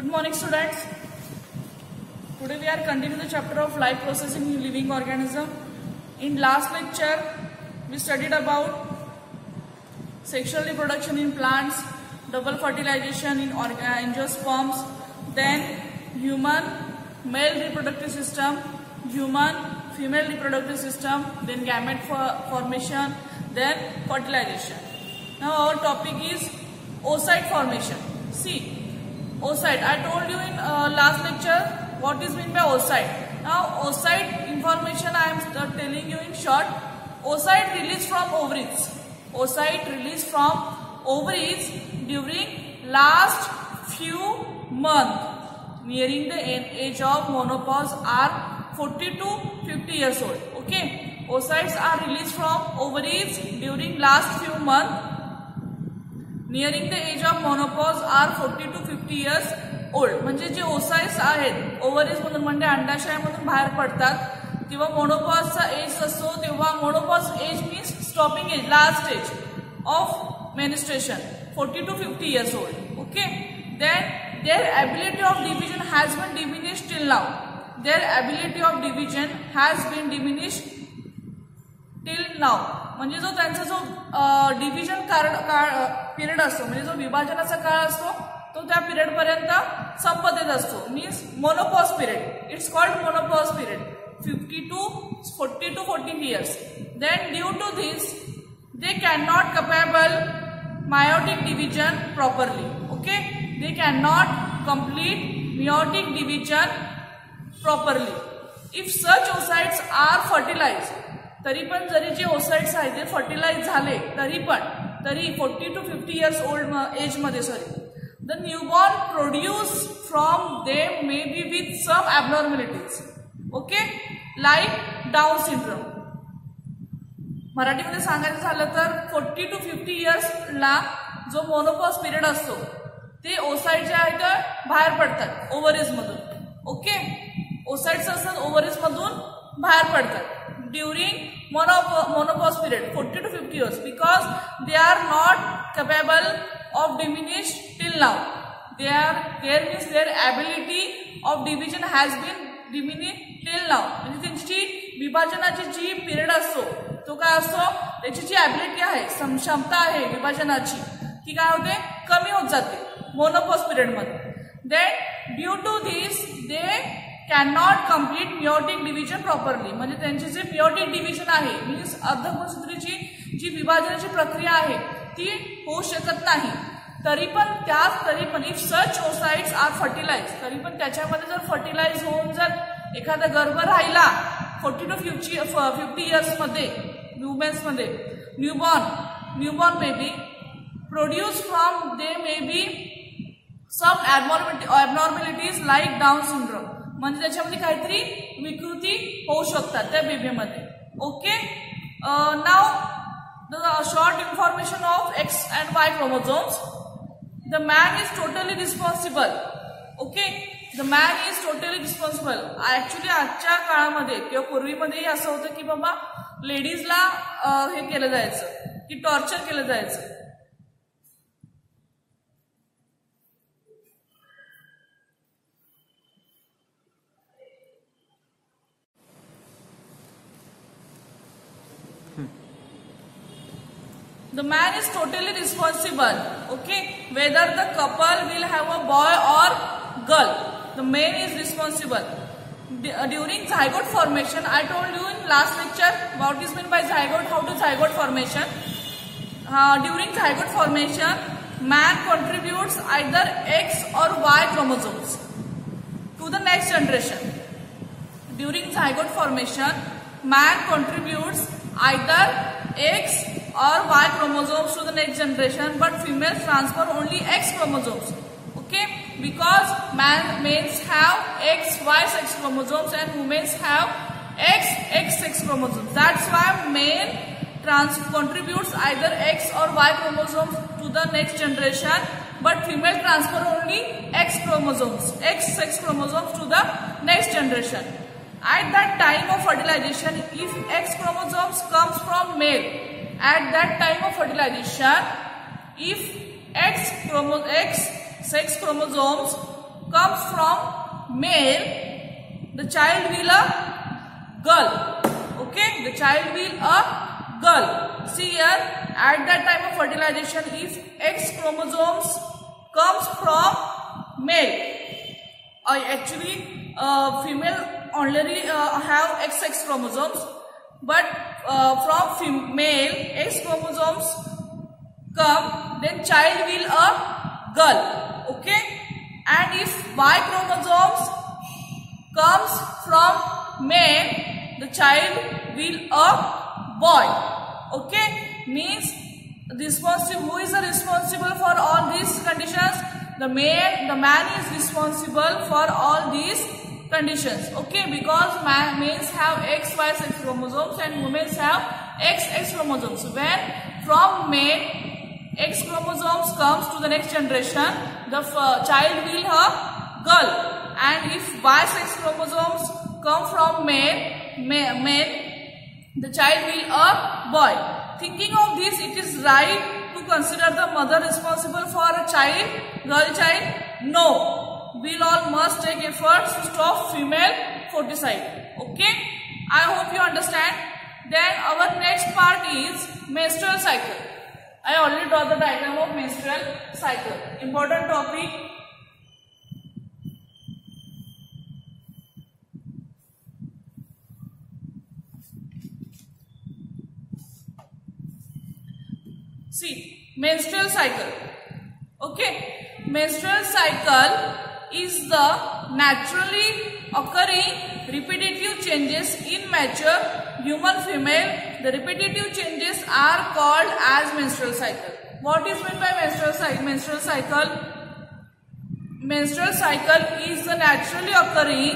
Good morning, students. Today we are continuing the chapter of life process in living organism. In last lecture, we studied about sexual reproduction in plants, double fertilization in angiosperms, then human male reproductive system, human female reproductive system, then gamete formation, then fertilization. Now our topic is oocyte formation. See, oocyte, I told you in last lecture what is meant by oocyte. Now oocyte information I am telling you in short. Oocyte released from ovaries. Oocyte released from ovaries during last few months nearing the age of menopause are 40 to 50 years old. Okay, oocytes are released from ovaries during last few months nearing the age of menopause are 40 to 50 years old. म्हणजे जे oocytes आहेत ओव्हरीज मधून म्हणजे अंडाशयामधून बाहेर पडतात तेव्हा मोनोपॉजचा age असतो तेव्हा menopause age means stopping age last age of menstruation 40 to 50 years old. Okay, then their ability of division has been diminished till now. Their ability of division has been diminished till now. म्हणजे जो त्यांचा जो division period असतो म्हणजे जो विभाजनाचा काळ असतो तो त्या पिरियड पर्यंत संपत येत असतो. Means menopause period. It's called menopause period 40 to 40 years. Then due to this they cannot capable meiotic division properly. Okay, they cannot complete meiotic division properly. If such oocytes are fertilized, तरी पण जरी जे oocytes आहेत ते fertilise झाले तरी 40 to 50 years old as मध्ये the newborn produced from them may be with some abnormalities. Okay, like Down syndrome. मराठीमध्ये सांगायचं झालं तर 40 to 50 years ला जो मोनोपॉज पिरियड असतो ते oocyte जे आहेत ते बाहेर पडतात ओव्हरीज मधून. ओके, oocytes असतात ओव्हरीज मधून बाहेर पडतात during monopause period 40 to 50 years because they are not capable of diminish till now. Their ability of division has been diminished till now. म्हणजे त्यांची विभाजनाची जी पिरियड असतो तो काय असतो त्याची जी ॲबिलिटी आहे क्षमता आहे विभाजनाची ती काय होते कमी होत जाते मोनोपॉज पिरियड मध्ये. Then due to this they cannot complete meiotic division properly. म्हणजे त्यांचे जे मियोटिक डिव्हिजन आहे मीन्स अर्धगुणसूत्रीची जी विभाजनाची प्रक्रिया आहे ती होऊ शकत नाही. तरी पण if such oocytes are fertilize तरी पण त्याच्यामध्ये जर फर्टिलाइज होऊन जर एखादा गर्भ राहिला 40 to 50 years मध्ये वुमेन्स मध्ये newborn may be produce from they may be some abnormalities like Down syndrome. म्हणजे त्याच्यामध्ये काहीतरी विकृती होऊ शकतात त्या बेबीमध्ये. Okay, now the short information of X and Y chromosomes. The man is totally responsible. Okay, the man is totally responsible. Actually आजच्या काळामध्ये किंवा पूर्वीमध्येही असं होतं की बाबा लेडीजला हे केलं जायचं की टॉर्चर केलं जायचं. The man is totally responsible. Okay, whether the couple will have a boy or girl, the man is responsible. During zygote formation, I told you in last lecture what is meant by zygote, how to zygote formation. During zygote formation, man contributes either X or Y chromosomes to the next generation. During zygote formation, man contributes either X or Y chromosomes to the next generation, but females transfer only X chromosomes. Okay, because males have XY sex chromosomes and women have XX sex chromosomes. That's why male contributes either X or Y chromosomes to the next generation, but female transfer only X sex chromosomes to the next generation. At that time of fertilization, if X chromosomes comes from male, at that time of fertilization, if X sex chromosomes comes from male, the child will a girl. Okay, the child will a girl. See here, at that time of fertilization, if X chromosomes comes from male, actually female already have XX chromosomes, but from male X chromosomes come, then child will a girl. Okay, and if Y chromosomes comes from male, the child will a boy. Okay, means who is responsible for all these conditions? The man is responsible for all these conditions. Okay, because males have XY sex chromosomes and women have XX chromosomes. When from male X chromosomes comes to the next generation, the child will have girl, and if Y sex chromosomes come from male, the child will a boy. Thinking of this, it is right to consider the mother responsible for a child, girl child? No. We all must take efforts to stop female foeticide. Okay? I hope you understand. Then our next part is menstrual cycle. I already draw the diagram of menstrual cycle. Important topic. See, menstrual cycle. Okay, menstrual cycle is the naturally occurring repetitive changes in mature human female. The repetitive changes are called as menstrual cycle. What is meant by menstrual cycle? Menstrual cycle is the naturally occurring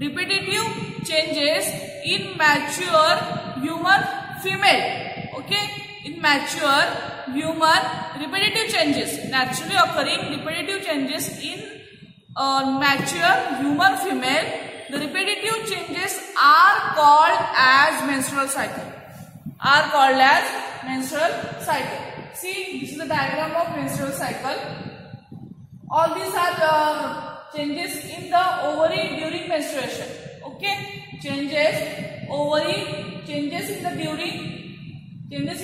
repetitive changes in mature human female. Okay. In mature human, repetitive changes, naturally occurring repetitive changes in mature human female, the repetitive changes are called as menstrual cycle. See, this is the diagram of menstrual cycle. All these are changes in the ovary during menstruation. Okay, changes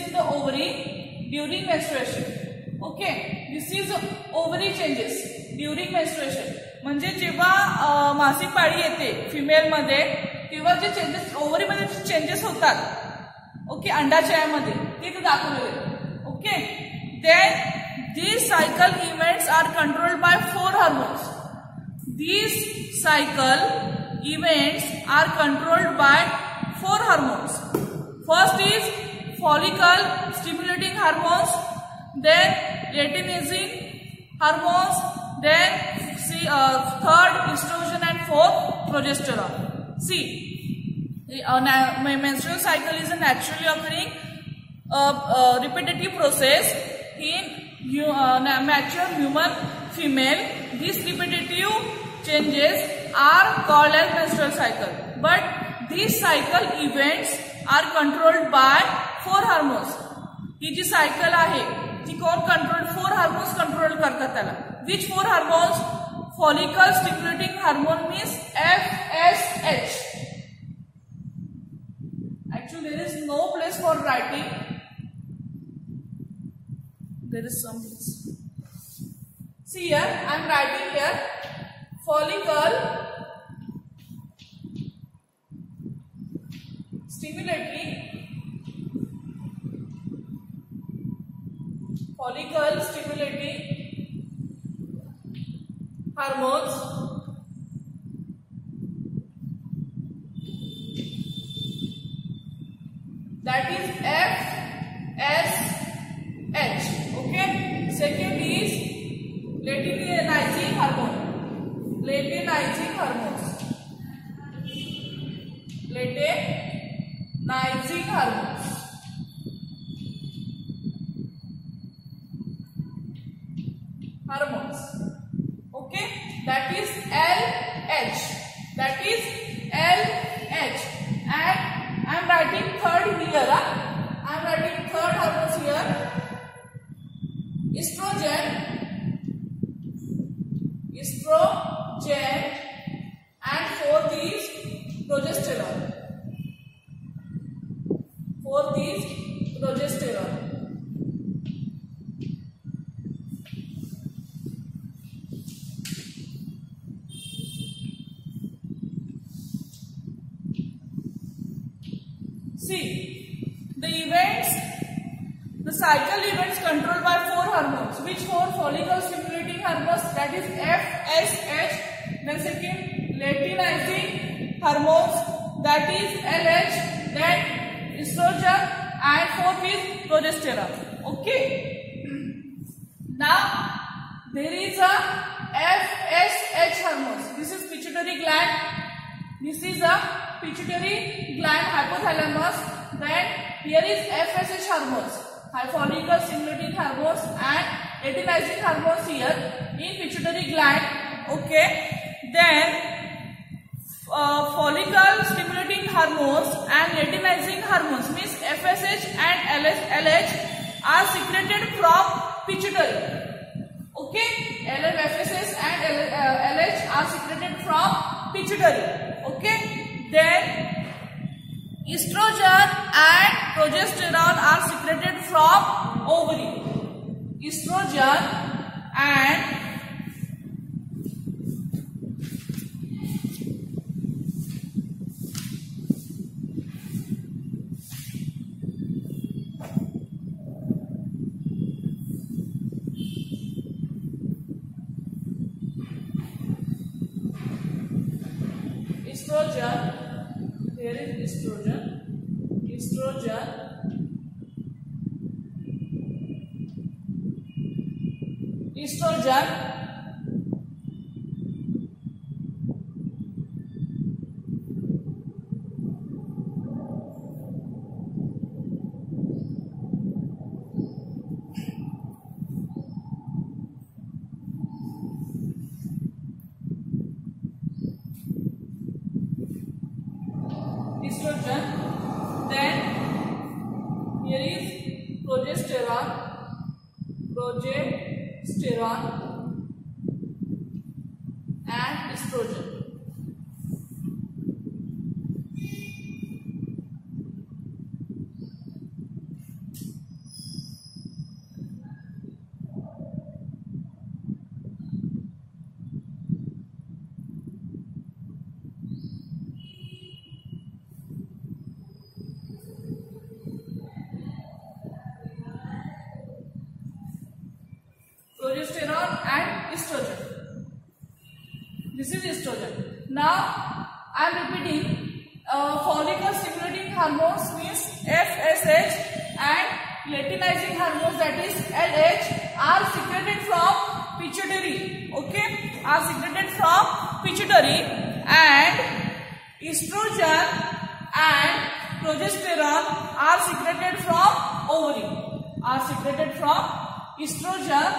in the ovary during menstruation. Okay, this is ovary changes during menstruation. म्हणजे जेव्हा मासिक पाळी येते female मध्ये, तेव्हा जे changes ovary मध्ये changes होतात, ओके, अंडाशयामध्ये ते दाखवलेले. Okay, then these cycle events are controlled by 4 hormones. These cycle events are controlled by 4 hormones. First is follicle stimulating hormones, then luteinizing hormones, then third estrogen, and fourth progesterone. See, menstrual cycle is a naturally occurring repetitive process in mature human female. These repetitive changes are called as menstrual cycle, but these cycle events are controlled by 4 hormones. ही जी cycle आहे ती कोण control? 4 hormones control करतात त्याला. Which 4 hormones? Follicle stimulating hormone means FSH. Actually there is no place for writing. There is some place. See here, I am writing here follicle stimulating hormones, that is FSH. Okay. Second is luteinizing hormone. Luteinizing hormones. Okay, that is LH. And I am writing third here. I am writing third hormones here. Estrogen. The cycle events controlled by 4 hormones. Which 4 follicle stimulating hormones? That is FSH. Then second, luteinizing hormones, that is LH. Then estrogen, and fourth is progesterone. Okay. Now there is a FSH hormones. This is pituitary gland. This is a pituitary gland hypothalamus. Then here is FSH hormones, follicle stimulating hormones, and luteinizing hormones here in pituitary gland. Okay. Then follicle stimulating hormones and luteinizing hormones means FSH and LH are secreted from pituitary. Okay, FSH and LH are secreted from pituitary. Okay, then estrogen and progesterone are secreted from ovary. Estrogen and there is estrogen, then here is progesterone and estrogen. Progesterone and estrogen. This is estrogen. Now I am repeating. Follicle stimulating hormones means FSH and luteinizing hormones, that is LH, are secreted from pituitary. Okay, are secreted from pituitary, and estrogen and progesterone are secreted from ovary. Are secreted from estrogen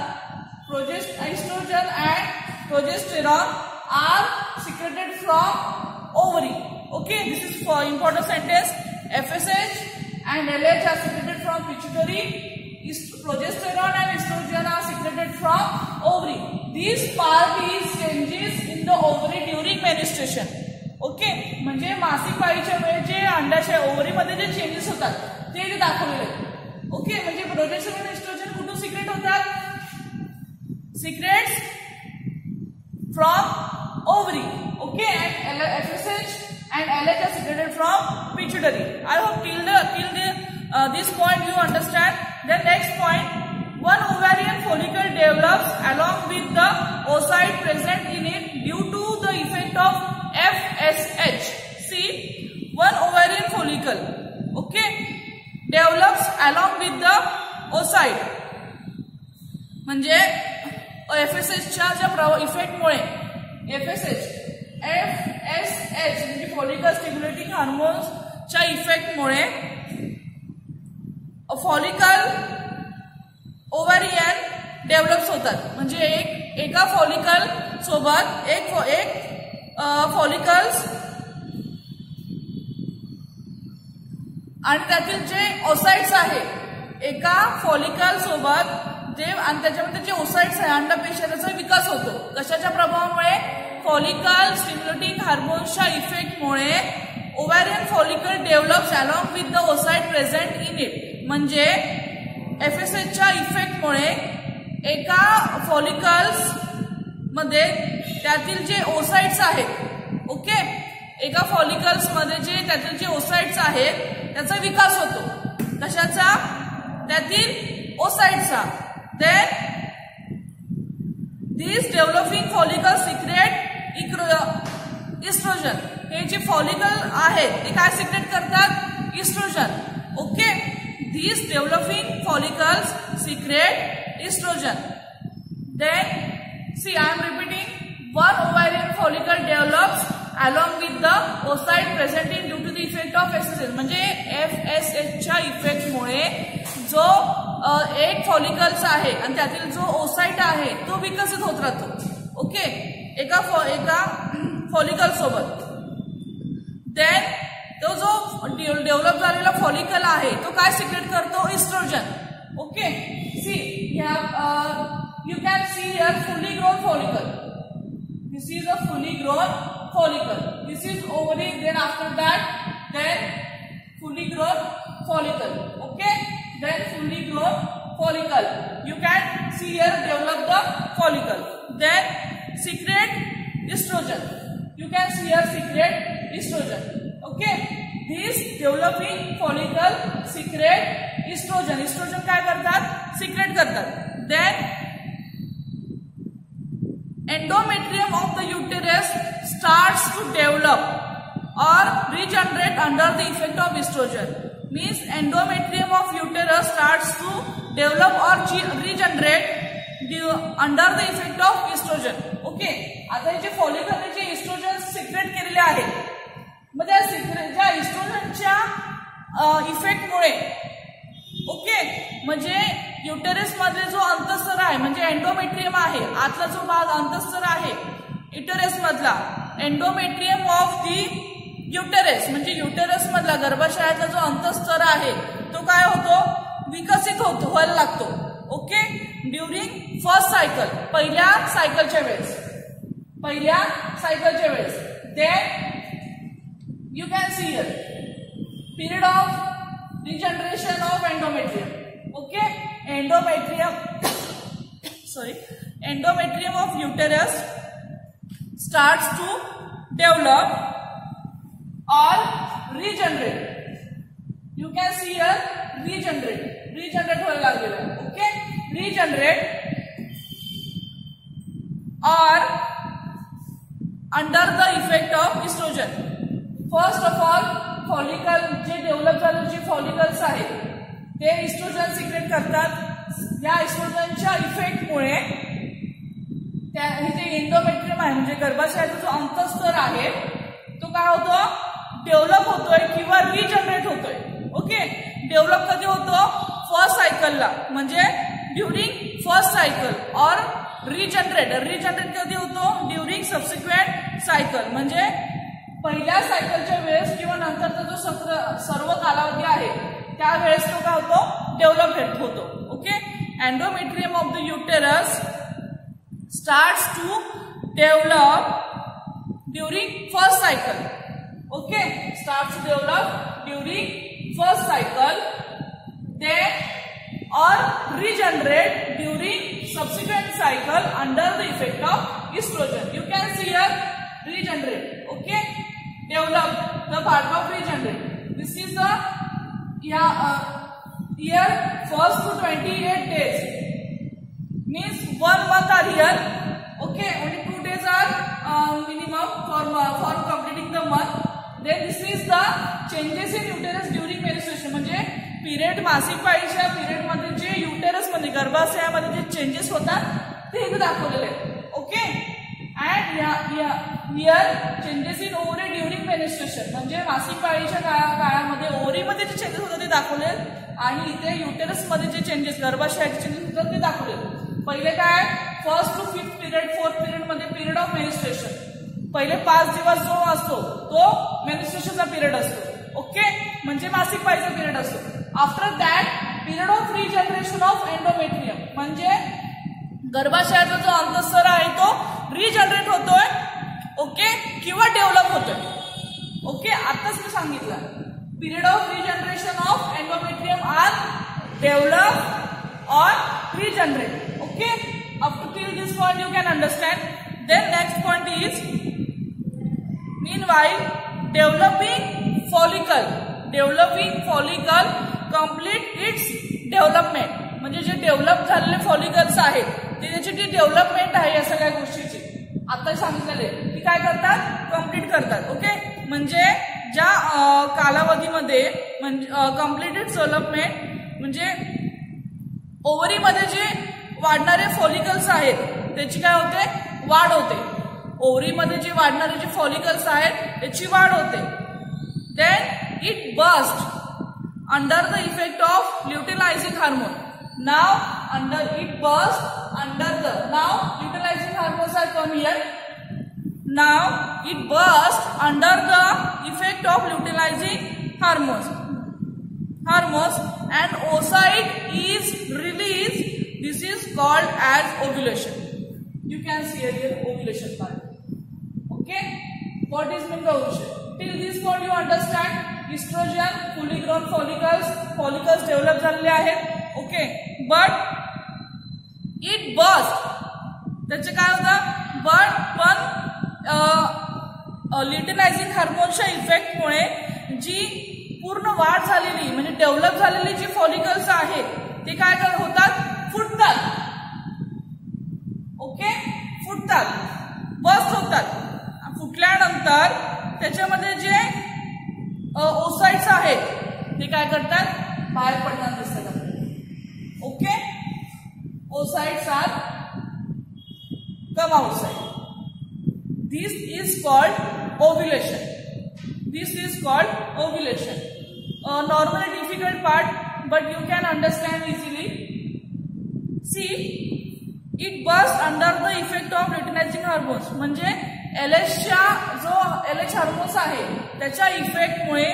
and progesterone are secreted from ovary. Okay, this is for important sentence. FSH and LH are secreted from pituitary. Progesterone and estrogen are secreted from ovary. This part is changes in the ovary during menstruation. Okay, म्हणजे मासिक पाळीच्या वेळी जे अंडाशय ovary मध्ये जे changes होतात ते दाखवलेले आहेत. Okay, म्हणजे प्रोजेस्टेरॉन आणि एस्ट्रोजन कुठून सिक्रेट होतात? Secrets from ovary. Okay, and FSH and LH are secreted from pituitary. I hope till this point you understand. The next point, one ovarian follicle develops along with the oocyte present in it due to the effect of FSH. See, one ovarian follicle, okay, develops along with the oocyte. म्हणजे FSH च्या effect मुळे FSH म्हणजे follicle stimulating hormones च्या effect मुळे follicle ovarian develops होतात. म्हणजे एका follicle सोबत एक follicles आणि त्यातील जे ओसाइट्स आहे एका फॉलिकल सोबत आणि त्याच्यामध्ये जे ओसाइट्स आहे अंडपेशी त्याचा विकास होतो. कशाच्या प्रभावामुळे? फॉलिकल स्टिम्युलेटिंग हार्मोन्सच्या इफेक्टमुळे ovarian follicle develops along with the oocyte present in it. म्हणजे FSHच्या इफेक्टमुळे एका फॉलिकल्स मध्ये त्यातील जे ओसाइट्स आहेत, ओके, एका फॉलिकल्स मध्ये जे त्यातील जे ओसाइट्स आहेत त्याचा विकास होतो. कशाचा? त्यातील ओसाइटचा. Then these developing follicles secrete estrogen. हे जे फॉलिकल आहेत ते काय सिक्रेट करतात? Estrogen. Okay, these developing follicles secrete estrogen. Then see, I am repeating, one ovarian follicle develops along with the oocyte presenting due to the effect of FSH. म्हणजे FSH च्या effect मुळे जो एक follicles आहे आणि त्यातील जो oocyte आहे तो विकसित होत राहतो. ओके, एका फॉलिकल सोबत. देन तो जो डेव्हलप झालेला फॉलिकल आहे तो काय सिक्रेट करतो? Oestrogen. Okay, see you can see here fully grown follicle. This is a fully grown follicle. This is ovary. Then after that, then fully grown follicle. Okay, then fully grown follicle. You can see here develop the follicle. Then secrete estrogen. You can see here secrete estrogen. Okay, this developing follicle secrete estrogen. Estrogen काय करतात? Secrete करतात. Then endometrium of the uterus starts to develop or regenerate under the effect of estrogen. Means endometrium of uterus starts to develop or regenerate under the effect of estrogen. Okay, आता हे जे follicle जे oestrogen secrete केलेले आहेत, मग त्या इस्ट्रोजनच्या इफेक्टमुळे okay, म्हणजे uterus मधले जो अंतस्तर आहे म्हणजे एंडोमेट्रियम आहे, आतला जो भाग अंतस्तर आहे युटेरस मधला, एंडोमेट्रियम ऑफ दी युटेरस म्हणजे युटेरस मधला गर्भाशयाचा जो अंतस्तर आहे तो काय होतो? विकसित होतो, व्हायला लागतो. ओके, ड्युरिंग फर्स्ट सायकल, पहिल्या सायकलच्या वेळेस. Then you can see here period of regeneration of endometrium. Okay, endometrium of uterus starts to develop or regenerate. You can see here regenerate होने लगेगा. Okay, regenerate or under the effect of estrogen. First of all, follicle J develop झालेले जे follicles आहेत ते oestrogen secrete करतात. या इस्ट्रोजनच्या इफेक्टमुळे जे endometrium आहे म्हणजे गर्भाशयाचा जो अंतस्तर आहे तो काय होतो? डेव्हलप होतोय किंवा रिजनरेट होतोय. ओके, डेव्हलप कधी होतो? फर्स्ट सायकलला, म्हणजे ड्युरिंग फर्स्ट सायकल. और रिजनरेट कधी होतो? ड्युरिंग सबसिक्वेंट सायकल, म्हणजे पहिल्या सायकलच्या वेळेस किंवा नंतरचा जो सर्व कालावधी आहे त्यावेळेस तो काय होतो? डेव्हलप होतो. Okay, endometrium of the uterus starts to develop during first cycle. Okay, starts to develop during first cycle. Then or regenerate during subsequent cycle under the effect of estrogen. You can see here regenerate. Okay, develop the part of regenerate. This is the year first to 28 days. Means 1 month are here. Okay, only 2 days are minimum for completing the month. Then this is the changes in uterus during menstruation. म्हणजे period, मासिक पाळीच्या period मध्ये जे uterus मध्ये गर्भाशयामध्ये जे changes होतात ते इथे दाखवलेले आहेत. Okay, and here changes in ovary during menstruation म्हणजे मासिक पाळीच्या काळामध्ये ओव्हरीमध्ये जे चेंजेस होतात ते दाखवले आणि इथे युटेरस मध्ये जे चेंजेस गर्भाशयाचे चेंजेस होतात ते दाखवले. पहिले काय? First to fifth period, fourth period मध्ये पिरियड ऑफ मेन्स्ट्रुएशन. पहिले 5 दिवस जो असतो तो मेन्स्ट्रुएशनचा पिरियड असतो. ओके, म्हणजे मासिक पाळीचा पिरियड असतो. After that period of regeneration of endometrium म्हणजे गर्भाशयाचा जो अंतस्तर आहे तो रिजनरेट होतोय. ओके, किंवा डेव्हलप होतोय. ओके, आताच मी सांगितलं period of regeneration of endometrium are develop or regenerate. Okay, up till this point you can understand. Then next point is meanwhile developing follicle complete its development म्हणजे जे develop झालेले follicles आहेत ते त्याची जी development आहे या सगळ्या गोष्टीची आता सांगितलेले ती काय करतात कम्प्लीट करतात. ओके म्हणजे ज्या कालावधीमध्ये म्हणजे कम्प्लिटेड डेव्हलपमेंट म्हणजे ओव्हरीमध्ये जे वाढणारे फॉलिकल्स आहेत त्याची काय होते वाढ होते. ओव्हरीमध्ये जे वाढणारे जे फॉलिकल्स आहेत त्याची वाढ होते. Then it burst under the effect of luteinizing hormone. Now it burst under the luteinizing hormones are come here. Now it burst under the effect of luteinizing hormones and oocyte is released. This is called as ovulation. You can see here ovulation part. Okay, what is mean by ovulation? Till this point you understand. Estrogen, fully grown follicles develop झालेले आहेत. Okay but it bast त्याचे काय होतं पण luteinising हार्मोनच्या इफेक्टमुळे जी पूर्ण वाढ झालेली म्हणजे डेव्हलप झालेली जी फॉलिकल्स आहेत ते काय होतात फुटतात. ओके फुटतात बस्ट होतात. फुटल्यानंतर त्याच्यामध्ये जे ओसाइट्स आहेत ते काय करतात बाहेर पडताना दिसतात आपल्याला. Okay oocytes are come outside. This is called ovulation. Normally difficult part but you can understand easily. See it bursts under the effect of luteinizing hormones. म्हणजे LH हार्मोन्स आहे त्याच्या इफेक्टमुळे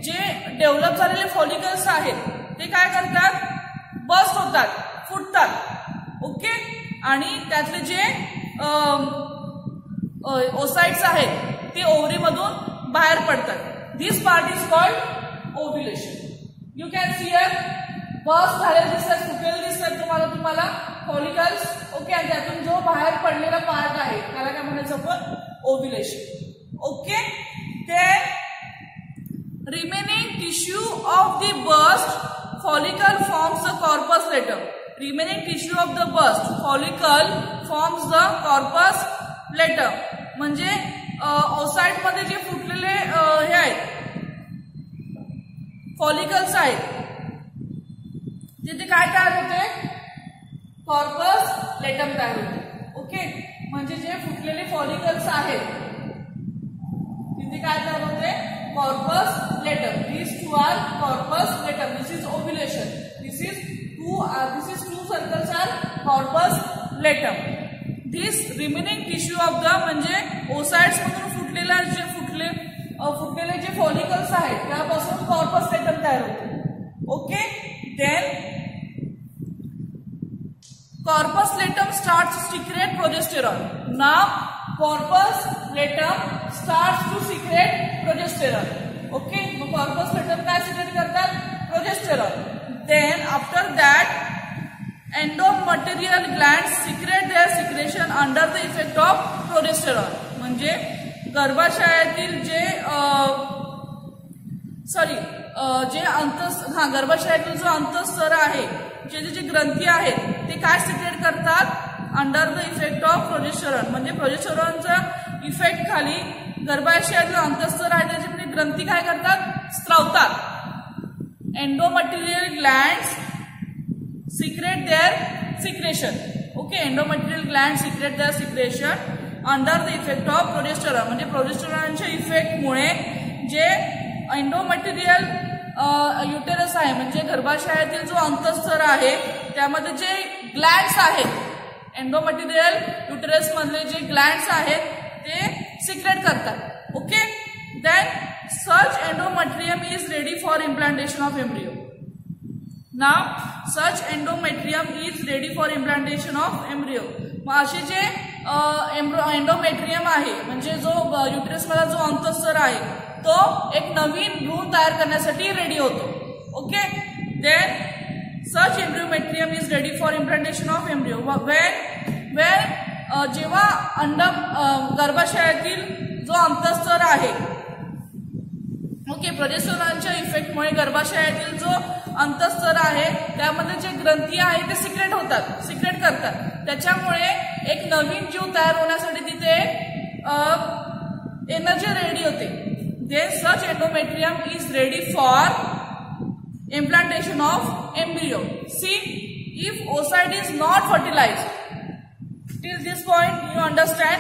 जे डेव्हलप झालेले फॉलिकल्स आहेत ते काय करतात बस्ट होतात फुटतात. ओके आणि त्यातले जे ओसाइट्स आहेत ते ओव्हरीमधून बाहेर पडतात. This part is called ovulation. You can see here burst झालेले दिसतात फुटलेले दिसतात तुम्हाला फॉलिकल्स. ओके आणि त्यातून जो बाहेर पडलेला पार्ट आहे त्याला काय म्हणायचं आपण ovulation. Okay then remaining tissue of the burst follicle forms the corpus luteum. Remaining tissue of the burst follicle forms the corpus luteum. म्हणजे ओसाइट मध्ये जे फुटलेले हे आहेत फॉलिकल्स आहेत तिथे काय तयार होते कॉर्पस लेटम तयार होते. ओके म्हणजे जे फुटलेले फॉलिकल्स आहेत तिथे काय तयार होते corpus Latham. These two are corpus luteum. This is ovulation. This is two circles are corpus luteum. This remaining tissue of the म्हणजे ओसाइट्स मधून फुटलेले जे फॉलिकल्स आहेत त्यापासून कॉर्पस लेटम तयार होते. Okay then corpus luteum starts to secrete progesterone. Now corpus luteum starts to secrete progesterone. Okay, so corpus luteum काय secrete करतात progesterone. Then after that endometrial glands secrete their secretion under the effect of progesterone. म्हणजे गर्भाशयातील गर्भाशयातील जो अंतःस्तर आहे जे ग्रंथी आहेत ते काय secrete करतात under the effect of progesterone. म्हणजे प्रोजेस्टेरॉनचा इफेक्ट खाली गर्भाशयातील अंतःस्तर आहे त्याची ग्रंथी काय करतात स्त्रावतात. Endometrial glands secrete their secretion. Okay endometrial gland secrete their secretion under the effect of progesterone. म्हणजे प्रोजेस्टेरॉनच्या इफेक्टमुळे जे एंडोमटेरियल युटेरस आहे म्हणजे गर्भाशयातील जो अंतःस्तर आहे त्यामध्ये जे ग्लँड्स आहेत एंडोमटेरियल युटेरस मधले जे ग्लँड्स आहेत ते सिक्रेट करतात. Okay then such endometrium is ready for implantation of embryo. Now such endometrium is ready for implantation of embryo. मग असे जे एंडोमेट्रियम आहे म्हणजे जो युटेरस मधला जो अंतःस्तर आहे तो एक नवीन भ्रूण तयार करण्यासाठी रेडी होतो. Okay then such endometrium is ready for implantation of embryo. जेव्हा गर्भाशयातील जो अंतःस्तर आहे ओके ओके, प्रोजेस्टेरॉनच्या इफेक्टमुळे गर्भाशयातील जो अंतस्तर आहे त्यामध्ये जे ग्रंथी आहे ते सिक्रेट करतात. त्याच्यामुळे एक नवीन जीव तयार होण्यासाठी तिथे एनर्जी रेडी होते. Then such endometrium is ready for implantation of embryo. See, if oocyte is not fertilized, till this point you understand?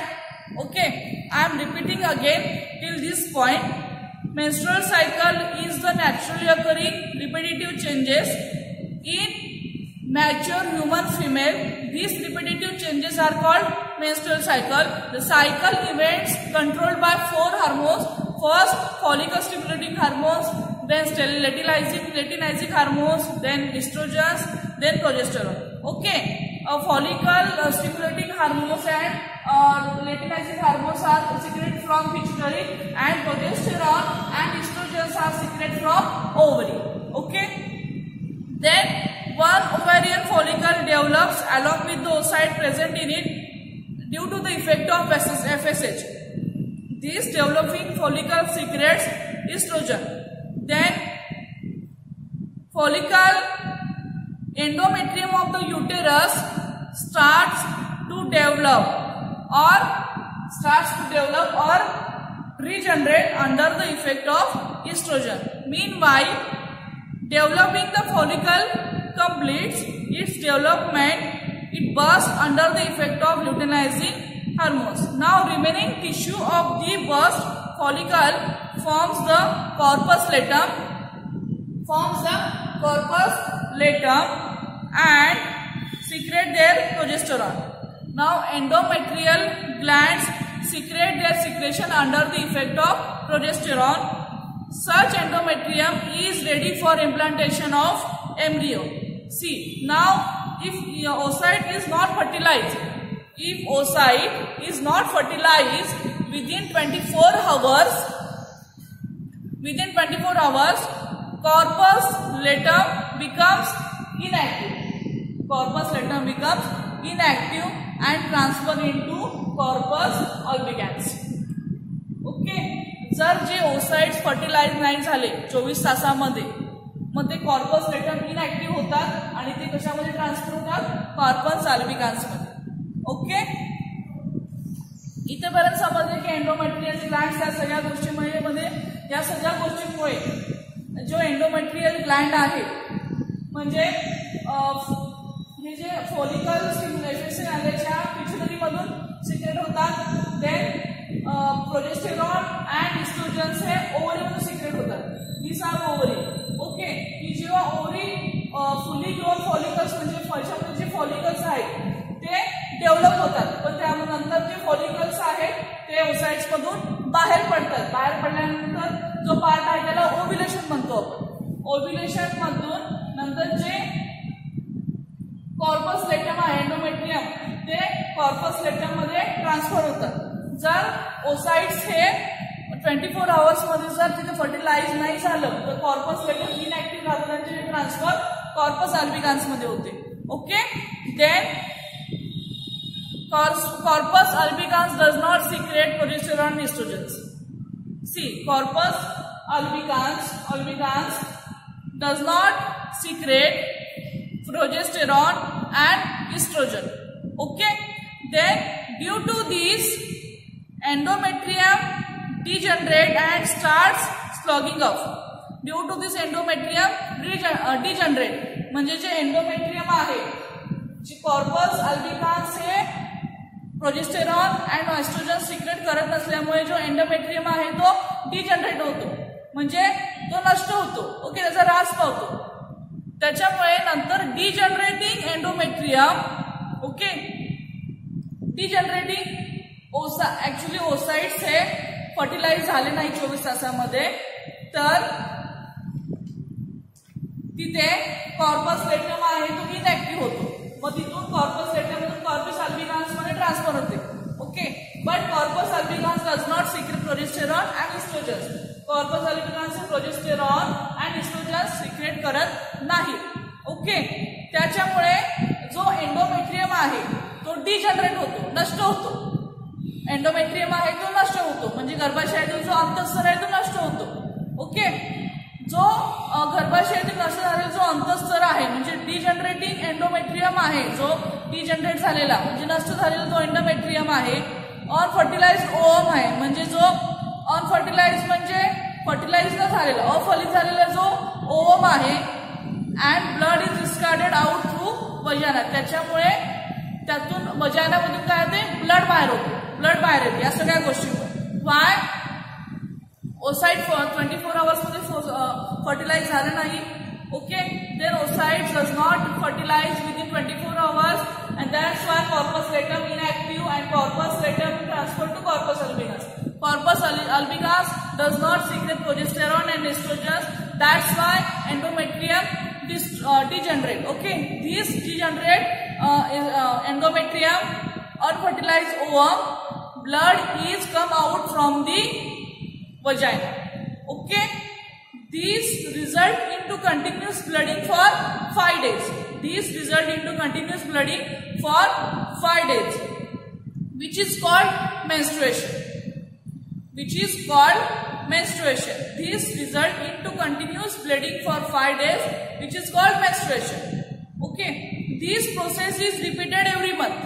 Okay, I am repeating again till this point. Menstrual cycle is the naturally occurring repetitive changes in mature human female. These repetitive changes are called menstrual cycle. The cycle events controlled by 4 hormones. First, follicle stimulating hormones, then luteinizing hormones, then estrogens, then progesterone. Okay, follicle stimulating hormones and luteinizing hormones are secreted from pituitary, and progesterone and estrogens are secreted from ovary. Okay, then one ovarian follicle develops along with the oocyte present in it due to the effect of FSH. This developing follicle secretes estrogen. Then follicle endometrium of the uterus starts to develop or regenerate under the effect of estrogen. Meanwhile, developing the follicle completes its development. It bursts under the effect of luteinizing hormones. Now, remaining tissue of the burst follicle forms the corpus luteum and secrete their progesterone. Now, endometrial glands secrete their secretion under the effect of progesterone. Such endometrium is ready for implantation of embryo. See, now if oocyte is not fertilized, within 24 hours, corpus luteum becomes inactive and transfer into corpus albicans. Okay, जर जे oocytes fertilise नाही झाले 24 तासामध्ये, मग ते corpus लुटेम इनएक्टिव्ह होतात आणि ते कशामध्ये transfer होतात? कॉर्पस अल्बिकान्स मध्ये. ओके, इथेपर्यंत समजले की एंडोमेट्रियल ग्लँड या सगळ्या गोष्टींमध्ये, या सगळ्या गोष्टींमुळे जो एंडोमेट्रियल ग्लँड आहे म्हणजे हे जे फॉलिकल स्टिम्युलेशन आल्याच्या पिट्युटरी मधून सिक्रेट होतात. देन प्रोजेस्टेरॉन अँड इस्ट्रोजन्स हे ओव्हरी मधून सिक्रेट होतात. This are ovary. ओके, की जेव्हा ओव्हरी फुली ग्रोन फॉलिकल्स म्हणजे जे फॉलिकल्स आहेत ते डेव्हलप होतात, पण त्यानंतर जे फॉलिकल्स आहेत ते oocytes मधून बाहेर पडतात. बाहेर पडल्यानंतर जो पार्ट आहे त्याला ओव्ह्युलेशन म्हणतो आपण. ओव्ह्युलेशन मधून नंतर जे कॉर्पस लुटेम आहे एंडोमेट्रियम, ते कॉर्पस लुटेम मध्ये ट्रान्सफर होतात. जर oocytes हे 24 आवर्स मध्ये जर तिथे फर्टिलाइज नाही झालं तर कॉर्पस लुटेम इनएक्टिव्ह राहतं, त्यांचे ट्रान्सफर कॉर्पस अल्बिकान्स मध्ये होते. Okay, then corpus albicans does not secrete progesterone and estrogens. See, corpus albicans does not secrete progesterone and estrogen. Okay, then due to this endometrium degenerate and starts clogging up. Due to this endometrium degenerate म्हणजे जे endometrium आहे, जे corpus albicans हे progesterone and estrogen secrete करत नसल्यामुळे जो endometrium आहे तो डिजनरेट होतो, म्हणजे तो नष्ट होतो. ओके, त्याचा ऱ्हास पावतो. त्याच्यामुळे नंतर degenerating endometrium, okay, degenerating actually oocytes हे फर्टिलाइज झाले नाही 24 तासामध्ये, तर तिथे कॉर्पस लुटेम आहे तो इनएक्टिव्ह होतो. मग तिथून कॉर्पस लुटेम मधून कॉर्पस अल्बिकान्स मध्ये ट्रान्सफर होते. Okay, but corpus albicans does not secrete progesterone and estrogens. Corpus albicans progesterone and estrogens secrete करत नाही. ओके, त्याच्यामुळे जो एंडोमेट्रियम आहे तो डिजनरेट होतो, नष्ट होतो. एंडोमेट्रियम आहे तो नष्ट होतो, म्हणजे गर्भाशयातील जो अंतस्तर आहे तो नष्ट होतो. Okay, okay. जो गर्भाशयातील नष्ट झालेला जो अंतस्तर आहे म्हणजे डिजनरेटिंग एंडोमेट्रियम आहे, जो डिजनरेट झालेला म्हणजे नष्ट झालेला जो एंडोमेट्रियम आहे. अनफर्टिलाइज्ड ओव्हम आहे म्हणजे जो अनफर्टिलाइज म्हणजे फर्टिलाइज न झालेला अफलित झालेला जो ओव्हम आहे. And blood is discarded out through vagina, त्याच्यामुळे त्यातून वजानामधून काय होते, ब्लड बाहेर होते, ब्लड बाहेर येते. या सगळ्या गोष्टी वाय ओसाइट 24 आवर्स मध्ये फर्टिलाइज झालं नाही. Okay. Then oocyte does not fertilise within 24 hours and that's why corpus luteum inactive and corpus luteum transferred to corpus albinus. Corpus albinus does not secrete progesterone and estrogens. That's why endometrium degenerate. Okay, this degenerate endometrium, unfertilized ovum, blood is come out from the vagina. Okay, these result into continuous bleeding for 5 days. These result into continuous bleeding for 5 days, which is called menstruation. Which is called menstruation. These result into continuous bleeding for 5 days, which is called menstruation. Okay. This process is repeated every month.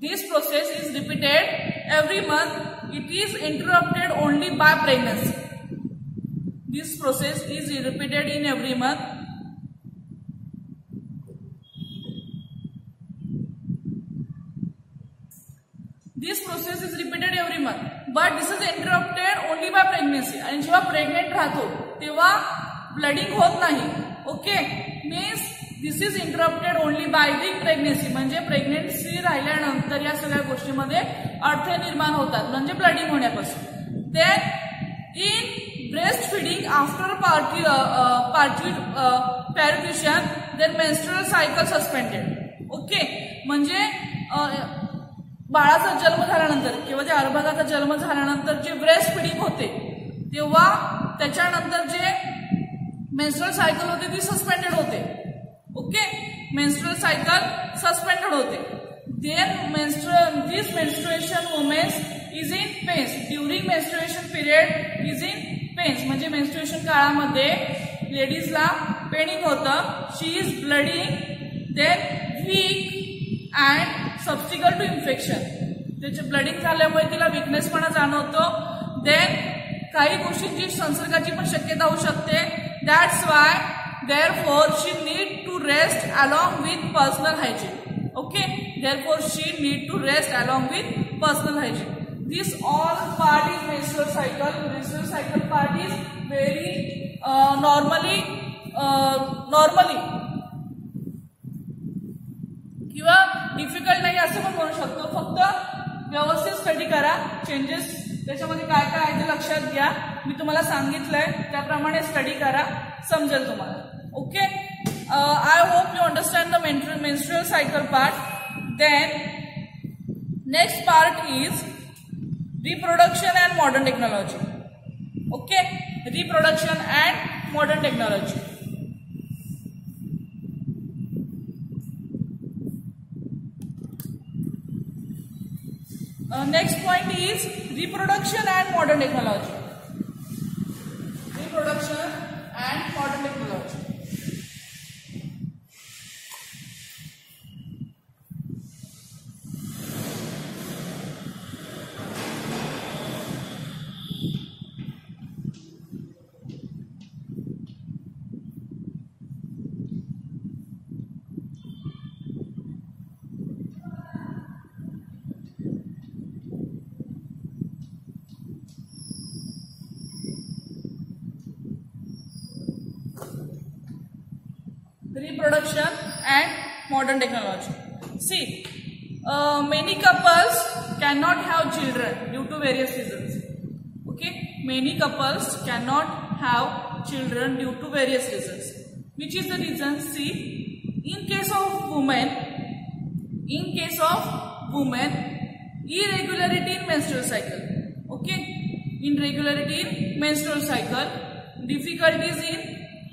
This process is repeated every month. It is interrupted only by pregnancy. This process is repeated in every month. This process is repeated every month, but this is interrupted only by pregnancy. आणि जेव्हा pregnant राहतो तेव्हा blooding होत नाही. Okay. Means this is interrupted only by the pregnancy, म्हणजे pregnancy राहिल्यानंतर या सगळ्या गोष्टीमध्ये अडथळे निर्माण होतात म्हणजे ब्लडिंग होण्यापासून. Then in breast feeding after parturition then menstrual cycle suspended. Okay. म्हणजे बाळाचा जन्म झाल्यानंतर किंवा त्या अर्भकाचा जन्म झाल्यानंतर जे ब्रेस्ट फीडिंग होते तेव्हा त्याच्यानंतर जे मेन्स्ट्रुअल सायकल होते ती सस्पेंडेड होते. ओके. मेन्स्ट्रुअल सायकल सस्पेंडेड होते. Then this menstruation women's is in pains during menstruation period is in pains, म्हणजे मेन्स्ट्रुएशन काळामध्ये लेडीजला पेनिंग होतं. She is bleeding, then weak and susceptible to infection. त्याचे bleeding झाल्यामुळे तिला विकनेसपणा जाणवतो. देन काही गोष्टींची संसर्गाची पण शक्यता होऊ शकते. That's why therefore she need to rest along with personal hygiene. Okay, therefore she need to rest along with personal hygiene. This all part is menstrual cycle. Menstrual cycle part is very normally किंवा difficult नाही असं पण म्हणू शकतो. फक्त व्यवस्थित study करा. Changes त्याच्यामध्ये काय काय आहे ते लक्षात घ्या. मी तुम्हाला सांगितलंय त्याप्रमाणे स्टडी करा, समजेल तुम्हाला. Okay. I hope you understand the menstrual cycle part. Then next part is reproduction and modern technology. Okay, reproduction and modern technology. Next point is reproduction and modern technology. Reproduction and modern technology. Reproduction and modern technology. See, many couples cannot have children due to various reasons. Okay, many couples cannot have children due to various reasons. Which is the reason? See, in case of women, irregularity in menstrual cycle. Okay, irregularity in menstrual cycle, difficulties in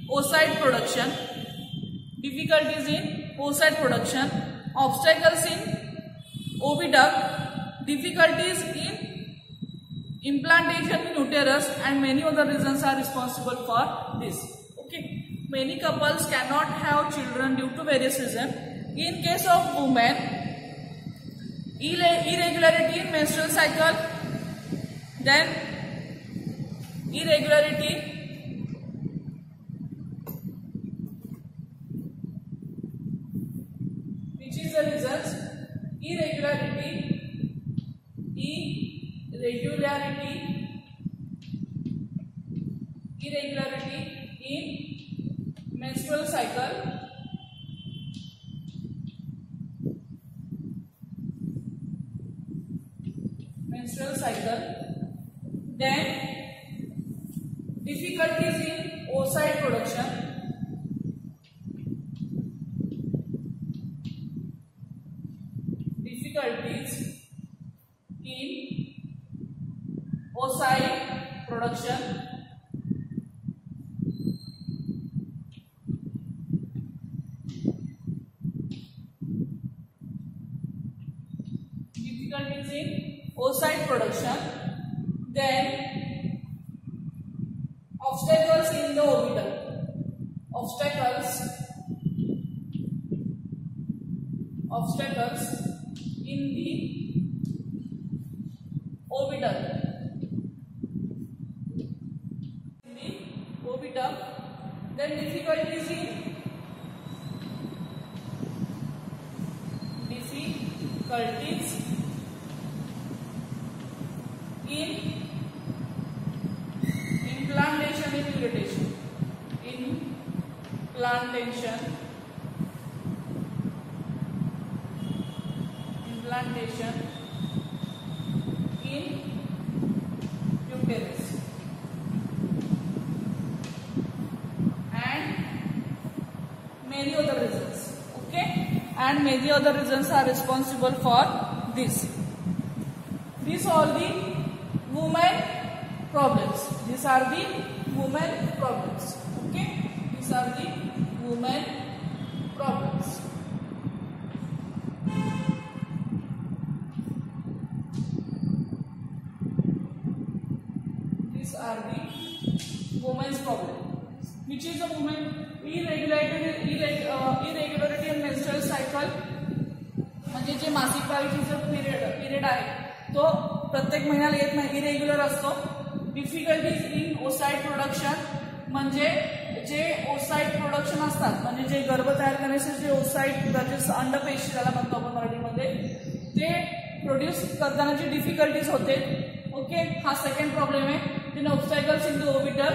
oocyte production. Obstacles in oviduct, difficulties in implantation in uterus, and many other reasons are responsible for this. Okay, many couples cannot have children due to various reasons. In case of women, irregularity in menstrual cycle, then irregularity which is the results, irregularity in menstrual cycle, then difficulties in oocyte production, then obstacles in the orbital, obstacles in the orbital, then difficulties in implantation in uretation, implantation in uterus, and many other reasons. Okay, and many other reasons are responsible for this. These are the women problems. These are the women problems. Okay, these are the women problems. These are the women's problem. Which is the woman? Irregularity in menstrual cycle, म्हणजे जे मासिक पाळीची जो period आहे तो प्रत्येक महिन्याला येत नाही, irregular असतो. डिफिकल्टीज इन ओसाइट प्रोडक्शन, म्हणजे जे ओसाइट प्रोडक्शन असतात, म्हणजे जे गर्भ तयार करण्याचे जे ओसाइट गरजेचं अंडपेशी ज्याला म्हणतो आपण मराठीमध्ये, ते प्रोड्यूस करताना जी डिफिकल्टीज होते. ओके, हा सेकंड प्रॉब्लेम आहे. देन ऑब्स्टॅकल्स इन द ओव्हिटल,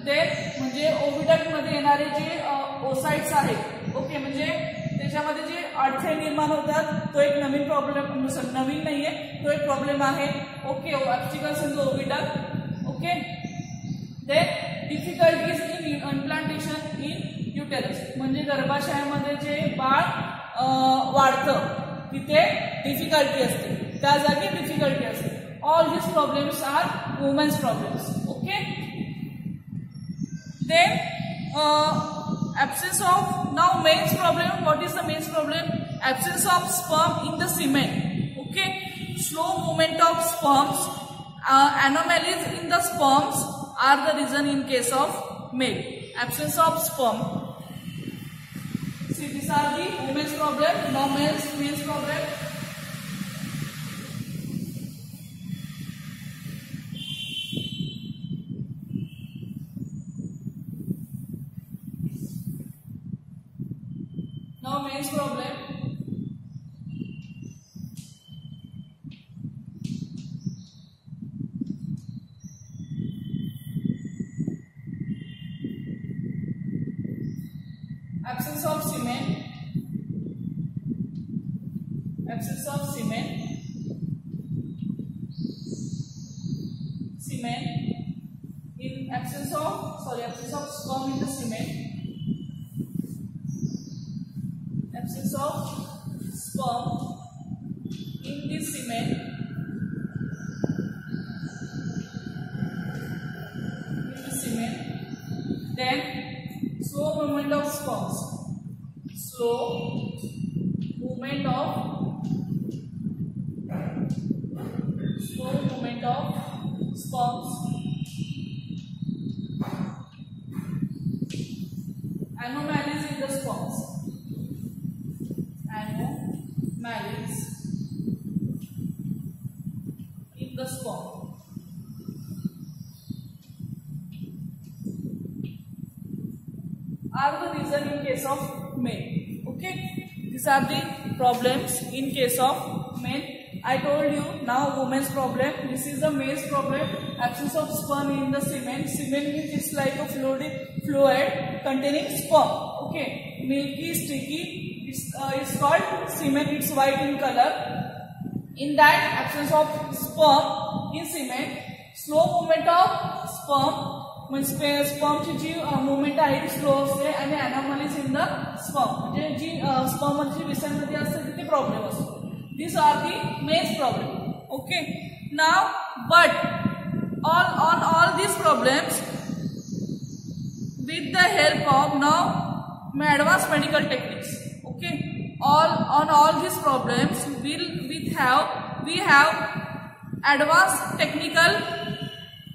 ते म्हणजे ओव्हिटल मध्ये येणारे जे ओसाइट्स आहेत. ओके, म्हणजे त्याच्यामध्ये जे अडथळे निर्माण होतात तो एक नवीन प्रॉब्लेम, नवीन नाहीये, तो एक प्रॉब्लेम आहे. ओके, ऑब्स्टॅकल्स इन द ओव्हिटल. ओके, ते difficulties in implantation in uterus, म्हणजे गर्भाशयामध्ये जे बाळ वाढतं तिथे डिफिकल्टी असते, त्या जागी डिफिकल्टी असते. All these problems are women's problems. Okay, then absence of, now men's problem. What is the men's problem? Absence of sperm in the semen. Okay, slow movement of sperms, anomalies in the sperms are the reason in case of male. Absence of sperm. See, these are the women's problem. Now men's problem. Now men's problem. Absence of semen. Absence of semen. In absence of sperm in the semen. Absence of sperm in the semen. Then slow movement of sperms. Slow movement of malice in the sperm. Are the reason in case of men. Okay, these are the problems in case of men. I told you now women's problem. This is the male's problem. Absence of sperm in the semen. Semen means it's like a fluid containing sperm. Okay, milky, sticky. It's called semen. It's white in color. In that absence of sperm in semen, slow movement of sperm. म्हणजे स्पर्मची जी movement आहे ती slow असते आणि अनॉमलीज in the sperm म्हणजे जी स्पर्मची विसंगती असते तिथे problem असतो. These are the main problem. Okay, now but all these problems with the help of now advanced medical techniques. Okay, all these problems we have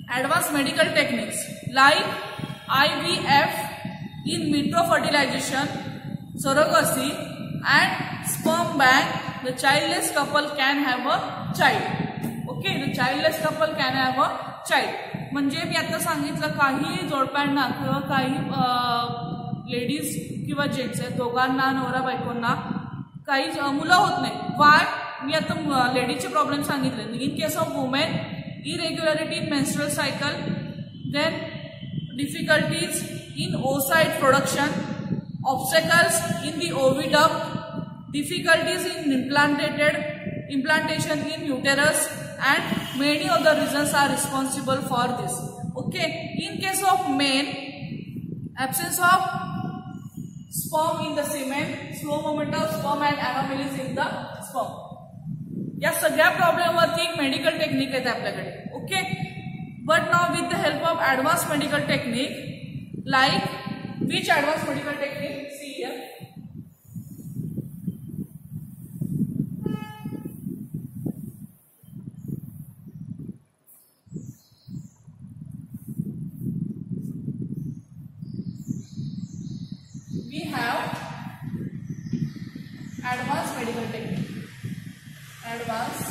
advanced medical techniques like IVF, in vitro fertilization, surrogacy and sperm bank. The childless couple can have a child. Okay, the childless couple can have a child. म्हणजे मी आता सांगितलं काही जोडप्यांना किंवा काही ladies किंवा gents आहेत दोघांना नवरा बायकोंना काही मुलं होत नाही. वाय मी आता लेडीजचे प्रॉब्लेम सांगितले. इन case of women irregularity in menstrual cycle, then difficulties in oocyte production, obstacles in the oviduct, difficulties in implantation in uterus, and many other reasons are responsible for this. Okay, in case of men, absence of sperm in the semen, slow movement of sperm and anomalies in the sperm. या सगळ्या problem वरती एक medical technique आहे आपल्याकडे. Okay, but now with the help of advance medical technique like which advance medical technique see here. We have advanced medical technique. Advanced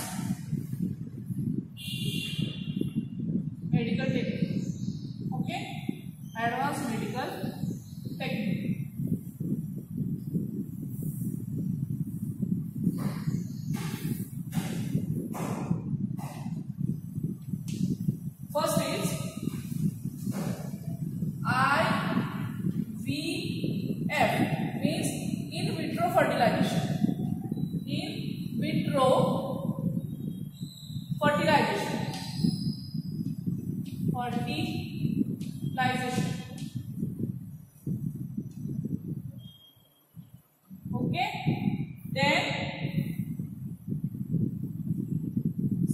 medical technique. Okay, advanced medical technique. First is IVF, means in vitro fertilization. In vitro fertilization. Okay, then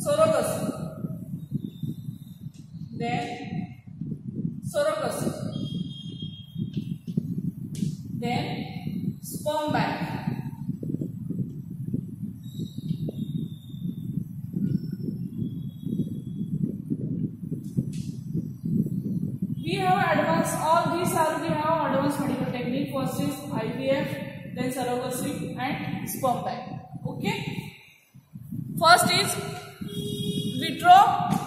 surrogacy. Then sperm bank. We have advanced, all these are we have advanced medical technique. First is IVF, then surrogacy and sperm bank. Okay, first is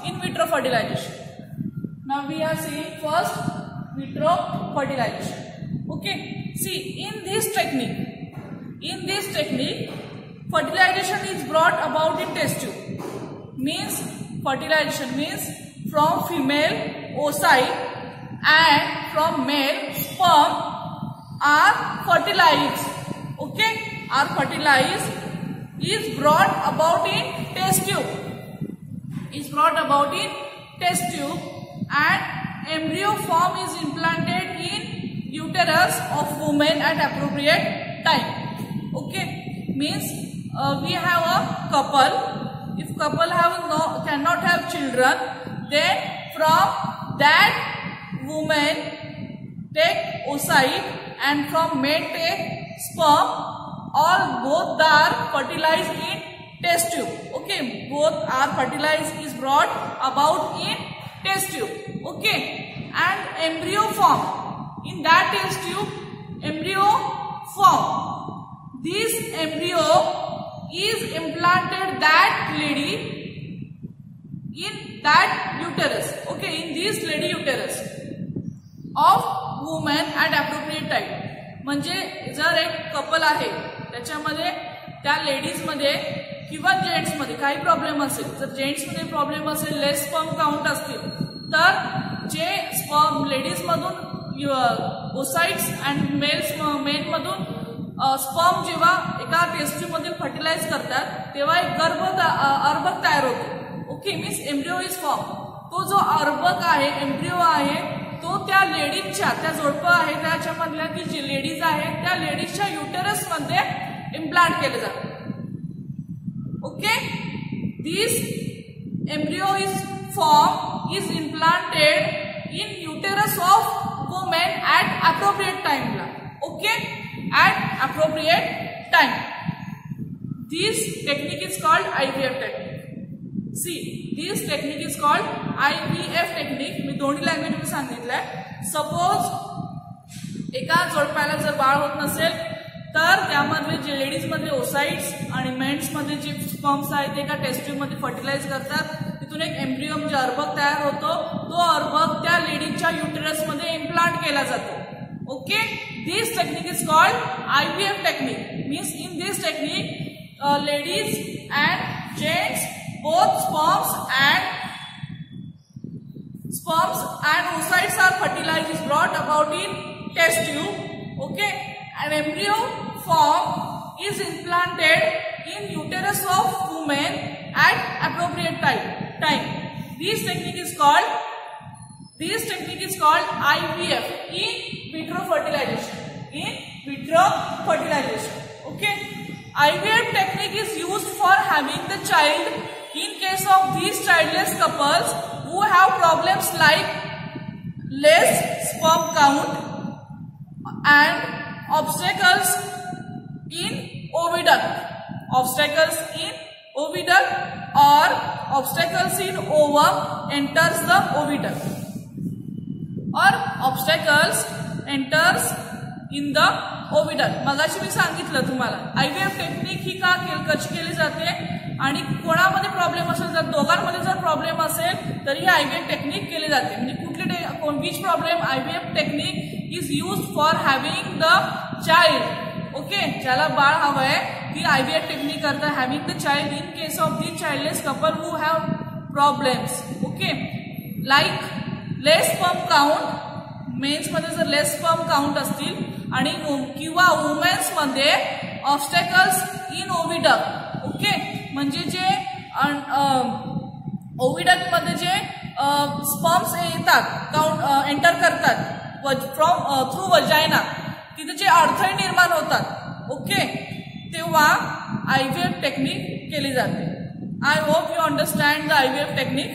in vitro fertilization. Now we are seeing first vitro fertilization. Okay, see in this technique fertilization is brought about in test tube. Means fertilization means from female oocyte and from male sperm are fertilized. Okay, are fertilized is brought about in test tube. And embryo form is implanted in uterus of woman at appropriate time. Okay, means we have a couple. If couple cannot have children, then from that woman take oocyte and from male take sperm. Both are fertilized in test tube. Okay, both are fertilized is brought about in test tube. Okay, and embryo form in that test tube, embryo form. This embryo is implanted that lady in that uterus. Okay, in this lady uterus of woman at appropriate time. म्हणजे जर एक couple आहे त्याच्यामध्ये त्या ladies मध्ये किंवा gents मध्ये काही प्रॉब्लेम असेल, जर जेंट्स मध्ये प्रॉब्लेम असेल, लेस स्पर्म काउंट असतील, तर जे स्पर्म लेडीज मधून ओसाइट्स अँड मेन मधून स्पर्म जेव्हा एका टेस्ट ट्यूब मध्ये फर्टिलाइज करतात तेव्हा एक अर्भक तयार होतो. Okay, means embryo is form. तो जो अर्भक आहे, एम्ब्रिओ आहे, तो त्या लेडीजच्या, त्या जोडपं आहे त्याच्यामधल्या ती जी लेडीज आहे त्या लेडीजच्या युटेरस मध्ये इम्प्लांट केले जाते. Okay, this embryo is form is implanted in uterus of women at appropriate टाइमला. Okay, at appropriate time. This technique is called IVF technique. See, this technique is called IVF technique. मी दोन्ही language मध्ये सांगितलंय. Suppose एका जोडप्याला जर बाळ होत नसेल तर त्यामध्ये जे लेडीज मध्ये ओसाइट्स आणि मेन्स मध्ये जे स्पर्म्स आहेत ते एका टेस्ट ट्यूब मध्ये फर्टिलाइज करतात. तिथून एक एम्ब्रिओ म्हणजे अर्भक तयार होतो. तो अर्भक त्या लेडीजच्या युटेरस मध्ये इम्प्लांट केला जातो. Okay, this technique is called IVF technique. Means in this technique ladies and gents, both sperms and oocytes are fertilized, is brought about in test tube. Okay, an embryo form is implanted in uterus of woman at appropriate time. This technique is called IVF, in vitro fertilization. Okay, IVF technique is used for having the child in case of these childless couples who have problems like less sperm count and obstacles in oviduct or obstacles in ovum enters the oviduct, or obstacles enters in the oviduct. मगाशी मी सांगितलं तुम्हाला IVF technique ही कशी केली जाते आणि कोणामध्ये problem असेल, जर दोघांमध्ये जर प्रॉब्लेम असेल तरी ही IVF टेक्निक केली जाते. म्हणजे which problem IVF technique is use for having the child. Okay, ज्याला बाळ हवंय ती IVF टेक्निक करता having the child in case of the childless couple who have problems. Okay, like less sperm count, men's मध्ये जर less sperm count असतील आणि किंवा वुमेन्स मध्ये ऑब्स्टॅकल्स इन ओविडक्ट. ओके, म्हणजे जे ओविडक्ट मध्ये जे स्पर्म्स येतात, एंटर करतात थ्रू वजायना, तिथे जे अडथळे निर्माण होतात. ओके, तेव्हा IVF टेक्निक केली जाते. I hope you understand the IVF technique.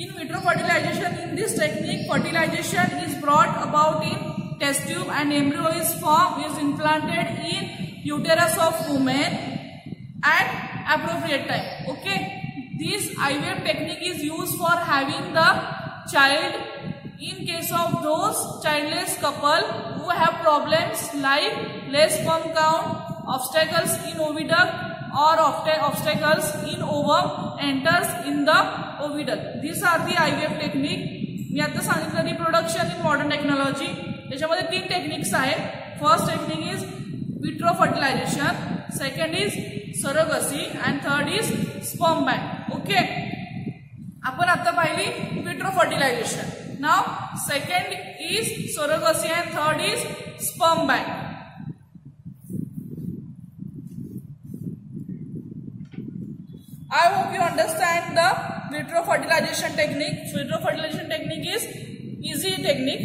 In vitro fertilization, in this technique, fertilization is brought about in test tube and embryo is implanted in uterus of woman at appropriate time. Okay, this IVF technique is used for having the child in case of those childless couple who have problems like less sperm count, obstacles in oviduct, or obstacles in ovum enters in the oviduct. These are the IVF technique. मी आता सांगितलं reproduction in modern technology. त्याच्यामध्ये 3 techniques आहेत. First technique is vitro fertilisation, second is surrogacy and third is sperm bank. Okay, आपण आता पाहिली vitro fertilisation. नाव second is surrogacy and third is sperm bank. I hope you understand the vitro fertilization technique. Vitro fertilization technique is easy technique.